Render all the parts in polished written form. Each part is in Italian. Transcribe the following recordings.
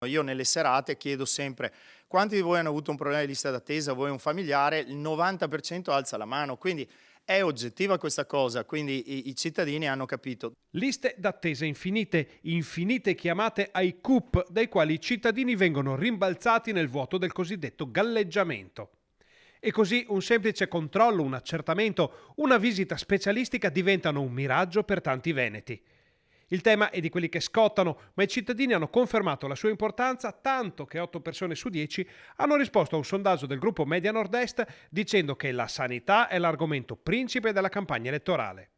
Io nelle serate chiedo sempre: quanti di voi hanno avuto un problema di lista d'attesa, voi un familiare? Il 90% alza la mano, quindi è oggettiva questa cosa, quindi i cittadini hanno capito. Liste d'attesa infinite, infinite chiamate ai CUP, dai quali i cittadini vengono rimbalzati nel vuoto del cosiddetto galleggiamento. E così un semplice controllo, un accertamento, una visita specialistica diventano un miraggio per tanti veneti. Il tema è di quelli che scottano, ma i cittadini hanno confermato la sua importanza tanto che 8 persone su 10 hanno risposto a un sondaggio del gruppo Media Nord-Est dicendo che la sanità è l'argomento principe della campagna elettorale.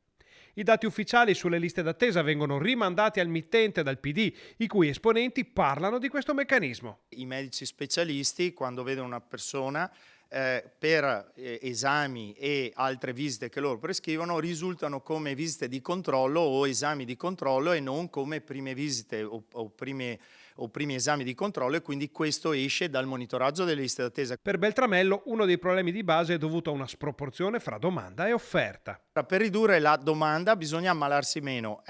I dati ufficiali sulle liste d'attesa vengono rimandati al mittente dal PD, i cui esponenti parlano di questo meccanismo. I medici specialisti, quando vedono una persona per esami e altre visite che loro prescrivono, risultano come visite di controllo o esami di controllo e non come prime visite o primi esami di controllo, e quindi questo esce dal monitoraggio delle liste d'attesa. Per Beltramello uno dei problemi di base è dovuto a una sproporzione fra domanda e offerta. Per ridurre la domanda bisogna ammalarsi meno.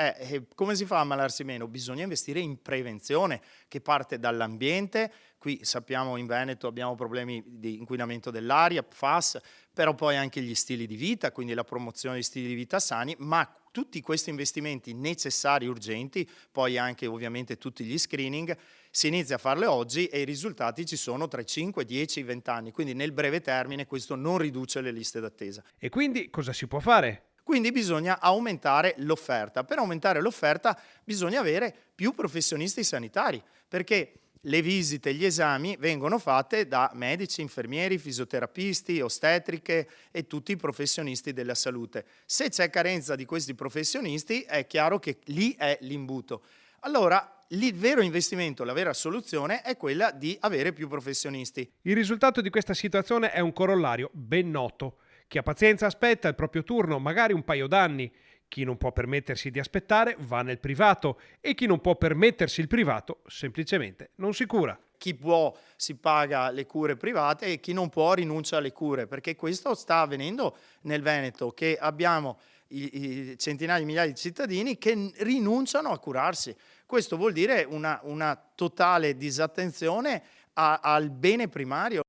Come si fa a ammalarsi meno? Bisogna investire in prevenzione, che parte dall'ambiente. Qui sappiamo in Veneto abbiamo problemi di inquinamento dell'aria, PFAS, però poi anche gli stili di vita, quindi la promozione di stili di vita sani, ma tutti questi investimenti necessari, urgenti, poi anche ovviamente tutti gli screening, si inizia a farle oggi e i risultati ci sono tra i 5, 10 e i 20 anni, quindi nel breve termine questo non riduce le liste d'attesa. E quindi cosa si può fare? Quindi bisogna aumentare l'offerta. Per aumentare l'offerta bisogna avere più professionisti sanitari, perché le visite, gli esami vengono fatte da medici, infermieri, fisioterapisti, ostetriche e tutti i professionisti della salute. Se c'è carenza di questi professionisti è chiaro che lì è l'imbuto. Allora il vero investimento, la vera soluzione è quella di avere più professionisti. Il risultato di questa situazione è un corollario ben noto. Chi ha pazienza aspetta il proprio turno, magari un paio d'anni. Chi non può permettersi di aspettare va nel privato e chi non può permettersi il privato semplicemente non si cura. Chi può si paga le cure private e chi non può rinuncia alle cure, perché questo sta avvenendo nel Veneto, che abbiamo i centinaia di migliaia di cittadini che rinunciano a curarsi. Questo vuol dire una totale disattenzione al bene primario.